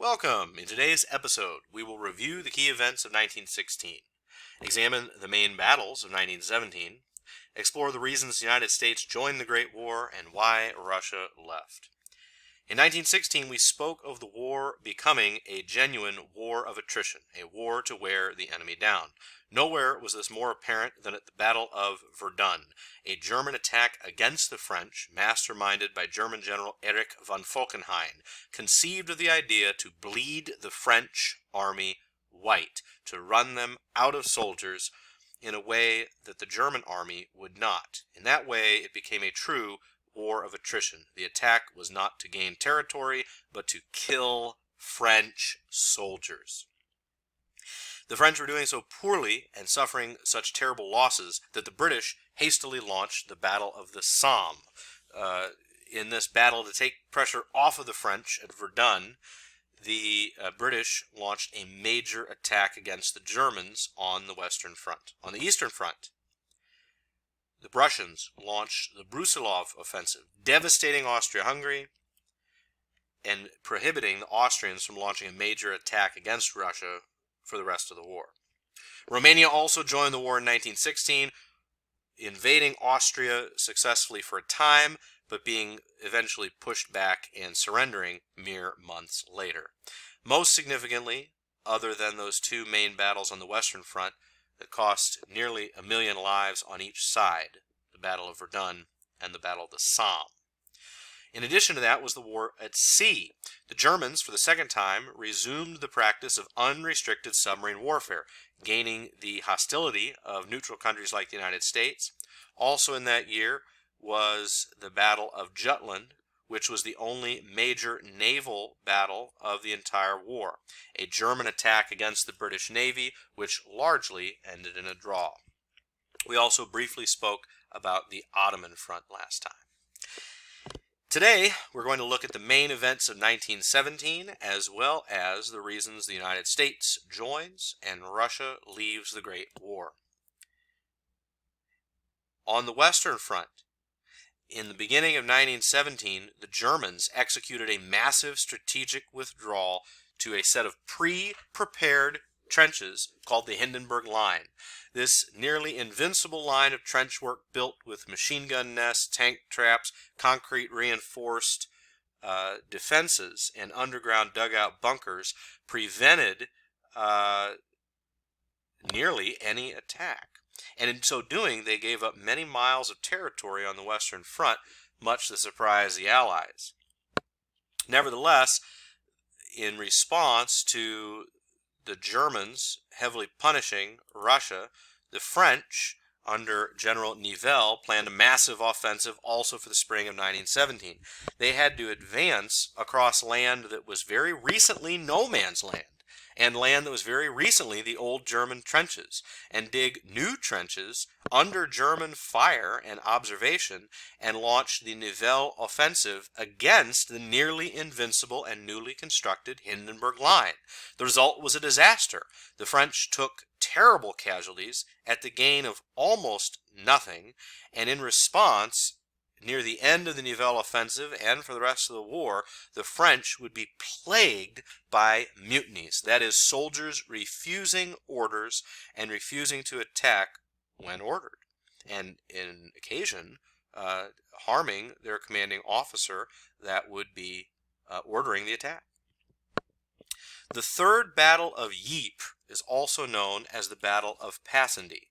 Welcome! In today's episode, we will review the key events of 1916, examine the main battles of 1917, explore the reasons the United States joined the Great War, and why Russia left. In 1916, we spoke of the war becoming a genuine war of attrition, a war to wear the enemy down. Nowhere was this more apparent than at the Battle of Verdun, a German attack against the French, masterminded by German General Erich von Falkenhayn, conceived of the idea to bleed the French army white, to run them out of soldiers in a way that the German army would not. In that way, it became a true war of attrition. The attack was not to gain territory, but to kill French soldiers. The French were doing so poorly and suffering such terrible losses that the British hastily launched the Battle of the Somme. In this battle, to take pressure off of the French at Verdun, the British launched a major attack against the Germans on the Western Front. On the Eastern Front, the Prussians launched the Brusilov offensive, devastating Austria-Hungary and prohibiting the Austrians from launching a major attack against Russia for the rest of the war. Romania also joined the war in 1916, invading Austria successfully for a time, but being eventually pushed back and surrendering mere months later. Most significantly, other than those two main battles on the Western Front that cost nearly 1 million lives on each side, the Battle of Verdun and the Battle of the Somme. In addition to that was the war at sea. The Germans, for the second time, resumed the practice of unrestricted submarine warfare, gaining the hostility of neutral countries like the United States. Also in that year was the Battle of Jutland, which was the only major naval battle of the entire war, a German attack against the British Navy, which largely ended in a draw. We also briefly spoke about the Ottoman front last time. Today, we're going to look at the main events of 1917, as well as the reasons the United States joins and Russia leaves the Great War. On the Western Front, in the beginning of 1917, the Germans executed a massive strategic withdrawal to a set of pre-prepared trenches called the Hindenburg Line. This nearly invincible line of trench work built with machine gun nests, tank traps, concrete reinforced defenses, and underground dugout bunkers prevented nearly any attack. And in so doing, they gave up many miles of territory on the Western Front, much to the surprise of the Allies. Nevertheless, in response to the Germans heavily punishing Russia, the French, under General Nivelle, planned a massive offensive also for the spring of 1917. They had to advance across land that was very recently no man's land, and land that was very recently the old German trenches, and dig new trenches under German fire and observation, and launch the Nivelle offensive against the nearly invincible and newly constructed Hindenburg Line. The result was a disaster. The French took terrible casualties at the gain of almost nothing, and in response, near the end of the Nivelle offensive and for the rest of the war, the French would be plagued by mutinies. That is, soldiers refusing orders and refusing to attack when ordered, and in occasion harming their commanding officer that would be ordering the attack. The Third Battle of Ypres is also known as the Battle of Passendy.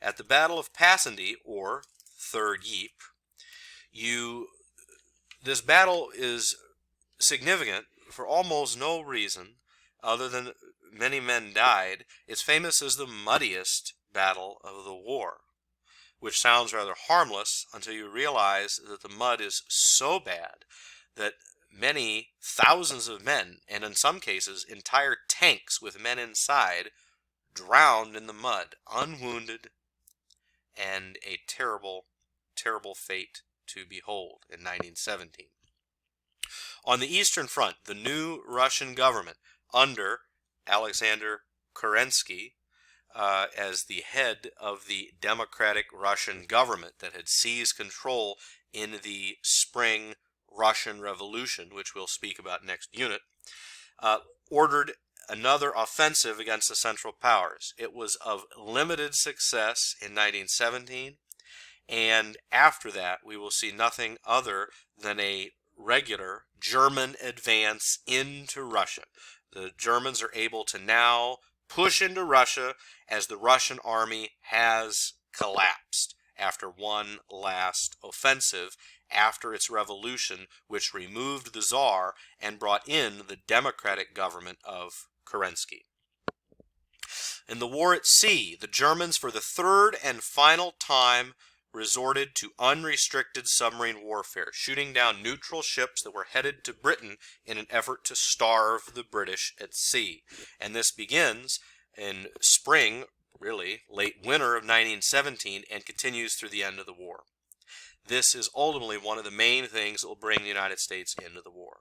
At the Battle of Passendy, or Third Ypres, this battle is significant for almost no reason other than many men died. It's famous as the muddiest battle of the war, which sounds rather harmless until you realize that the mud is so bad that many thousands of men, and in some cases entire tanks with men inside, drowned in the mud, unwounded, and a terrible, terrible fate to behold in 1917. On the Eastern Front, the new Russian government under Alexander Kerensky as the head of the democratic Russian government that had seized control in the spring Russian Revolution, which we'll speak about next unit, ordered another offensive against the Central Powers. It was of limited success in 1917, and after that we will see nothing other than a regular German advance into Russia. The Germans are able to now push into Russia as the Russian army has collapsed after one last offensive after its revolution, which removed the Tsar and brought in the democratic government of Kerensky. In the war at sea, the Germans, for the third and final time, resorted to unrestricted submarine warfare, shooting down neutral ships that were headed to Britain in an effort to starve the British at sea. And this begins in spring, really late winter of 1917, and continues through the end of the war. This is ultimately one of the main things that will bring the United States into the war.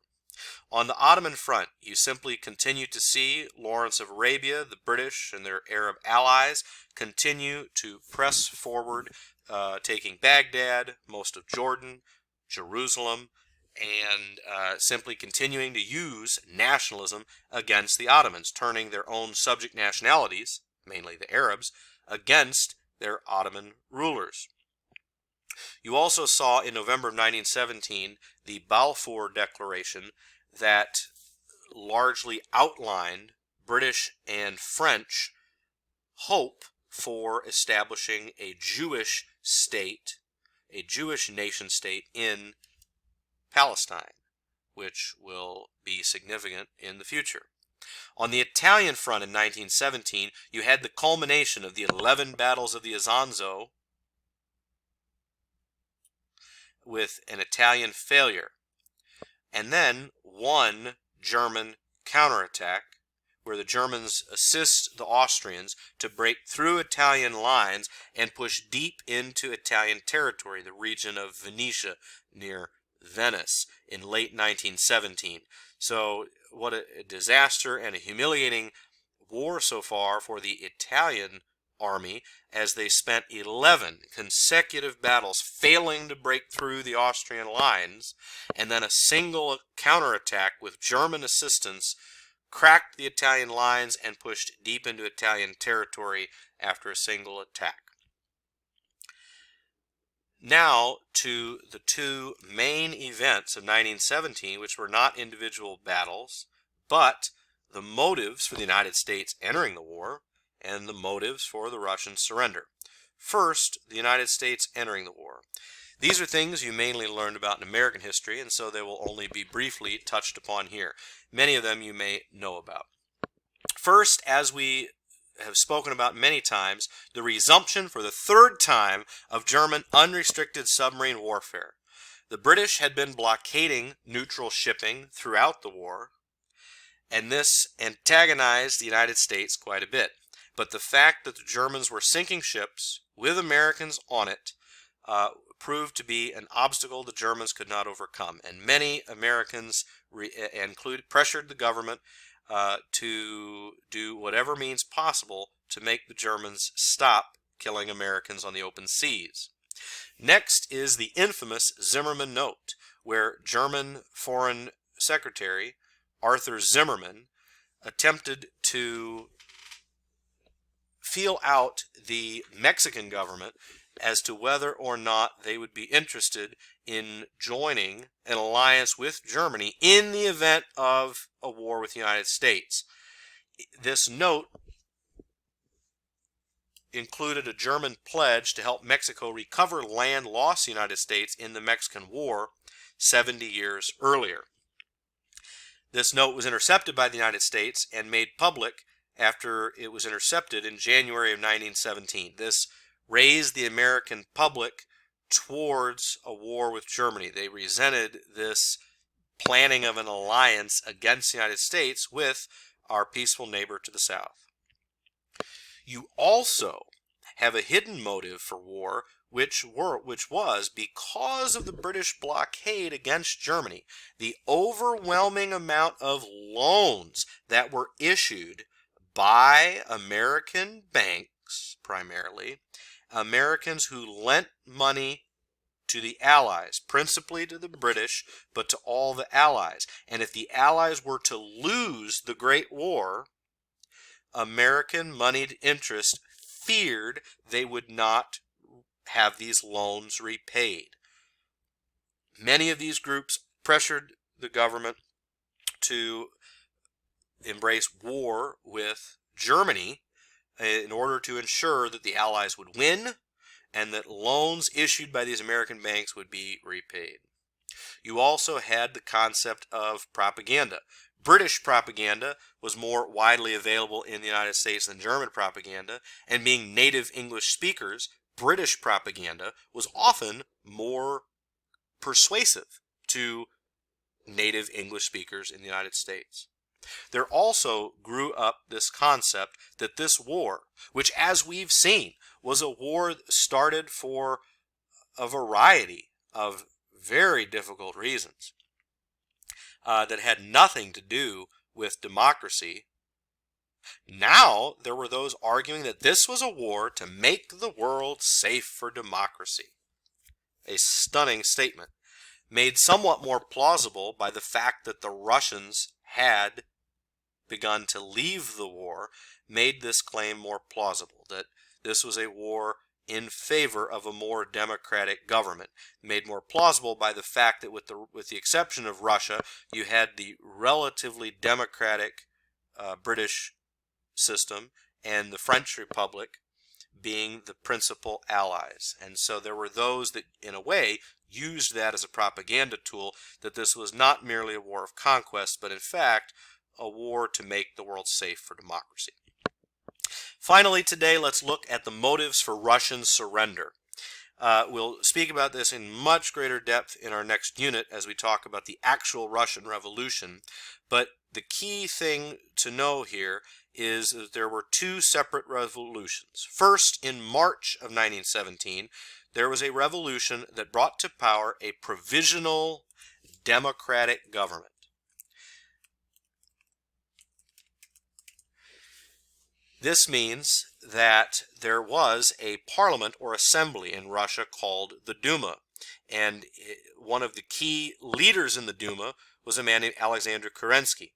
On the Ottoman front, you simply continue to see Lawrence of Arabia, the British, and their Arab allies continue to press forward, taking Baghdad, most of Jordan, Jerusalem, and simply continuing to use nationalism against the Ottomans, turning their own subject nationalities, mainly the Arabs, against their Ottoman rulers. You also saw in November of 1917 the Balfour Declaration that largely outlined British and French hope for establishing a Jewish state, a Jewish nation state in Palestine, which will be significant in the future. On the Italian front in 1917, you had the culmination of the 11 battles of the Isonzo with an Italian failure, and then one German counterattack where the Germans assist the Austrians to break through Italian lines and push deep into Italian territory, the region of Venetia near Venice, in late 1917. So what a disaster and a humiliating war so far for the Italian army, as they spent 11 consecutive battles failing to break through the Austrian lines, and then a single counterattack with German assistance cracked the Italian lines and pushed deep into Italian territory after a single attack. Now to the two main events of 1917, which were not individual battles, but the motives for the United States entering the war and the motives for the Russian surrender. First, the United States entering the war. These are things you mainly learned about in American history, and so they will only be briefly touched upon here. Many of them you may know about. First, as we have spoken about many times, the resumption for the third time of German unrestricted submarine warfare. The British had been blockading neutral shipping throughout the war, and this antagonized the United States quite a bit. But the fact that the Germans were sinking ships with Americans on it proved to be an obstacle the Germans could not overcome. And many Americans pressured the government to do whatever means possible to make the Germans stop killing Americans on the open seas. Next is the infamous Zimmermann Note, where German Foreign Secretary Arthur Zimmermann attempted to feel out the Mexican government as to whether or not they would be interested in joining an alliance with Germany in the event of a war with the United States. This note included a German pledge to help Mexico recover land lost to the United States in the Mexican War 70 years earlier. This note was intercepted by the United States and made public after it was intercepted in January of 1917. This raised the American public towards a war with Germany. They resented this planning of an alliance against the United States with our peaceful neighbor to the south. You also have a hidden motive for war, which was because of the British blockade against Germany, the overwhelming amount of loans that were issued by American banks, primarily, Americans who lent money to the Allies, principally to the British, but to all the Allies. And if the Allies were to lose the Great War, American moneyed interest feared they would not have these loans repaid. Many of these groups pressured the government to embrace war with Germany in order to ensure that the Allies would win and that loans issued by these American banks would be repaid. You also had the concept of propaganda. British propaganda was more widely available in the United States than German propaganda, and being native English speakers, British propaganda was often more persuasive to native English speakers in the United States. There also grew up this concept that this war, which as we've seen was a war started for a variety of very difficult reasons, that had nothing to do with democracy. Now there were those arguing that this was a war to make the world safe for democracy. A stunning statement, made somewhat more plausible by the fact that the Russians had begun to leave the war, made this claim more plausible, that this was a war in favor of a more democratic government. Made more plausible by the fact that with the exception of Russia, you had the relatively democratic British system and the French Republic being the principal allies. And so there were those that, in a way, used that as a propaganda tool, that this was not merely a war of conquest, but in fact a war to make the world safe for democracy. Finally, today, let's look at the motives for Russian surrender. We'll speak about this in much greater depth in our next unit as we talk about the actual Russian Revolution. But the key thing to know here is that there were two separate revolutions. First, in March of 1917, there was a revolution that brought to power a provisional democratic government. This means that there was a parliament or assembly in Russia called the Duma. And one of the key leaders in the Duma was a man named Alexander Kerensky.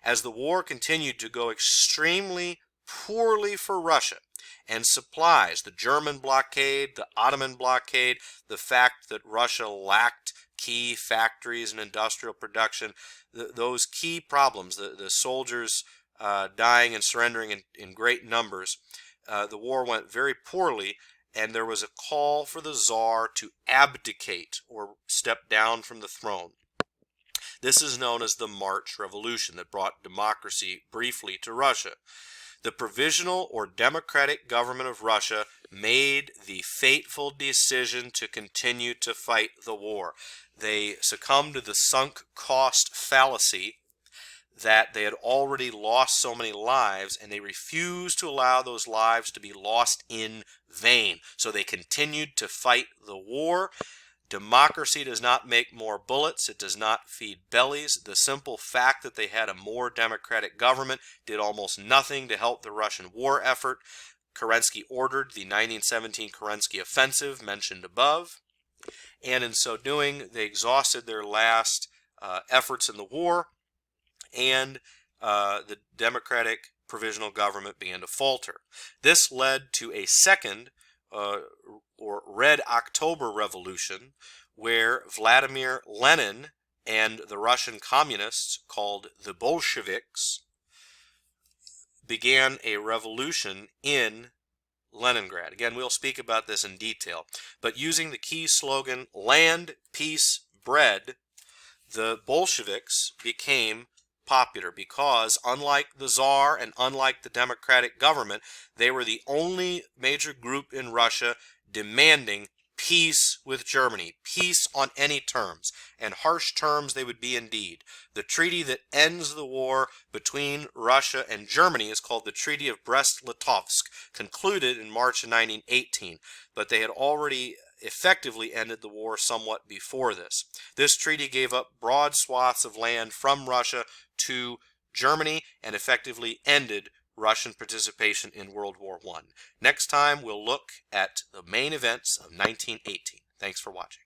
As the war continued to go extremely poorly for Russia, and supplies, the German blockade, the Ottoman blockade, the fact that Russia lacked key factories and industrial production, those key problems, the soldiers dying and surrendering in great numbers, the war went very poorly, and there was a call for the Tsar to abdicate or step down from the throne. This is known as the March Revolution that brought democracy briefly to Russia. The provisional or democratic government of Russia made the fateful decision to continue to fight the war. They succumbed to the sunk cost fallacy that they had already lost so many lives, and they refused to allow those lives to be lost in vain. So they continued to fight the war. Democracy does not make more bullets. It does not feed bellies. The simple fact that they had a more democratic government did almost nothing to help the Russian war effort. Kerensky ordered the 1917 Kerensky Offensive mentioned above, and in so doing, they exhausted their last efforts in the war, and the democratic provisional government began to falter. This led to a second or Red October Revolution, where Vladimir Lenin and the Russian communists, called the Bolsheviks, began a revolution in Leningrad. Again, we'll speak about this in detail, but using the key slogan, "Land, Peace, Bread," the Bolsheviks became popular because, unlike the Tsar and unlike the democratic government, they were the only major group in Russia demanding peace with Germany, peace on any terms, and harsh terms they would be indeed. The treaty that ends the war between Russia and Germany is called the Treaty of Brest-Litovsk, concluded in March of 1918, but they had already effectively ended the war somewhat before this. This treaty gave up broad swaths of land from Russia to Germany and effectively ended Russian participation in World War I. Next time, we'll look at the main events of 1918. Thanks for watching.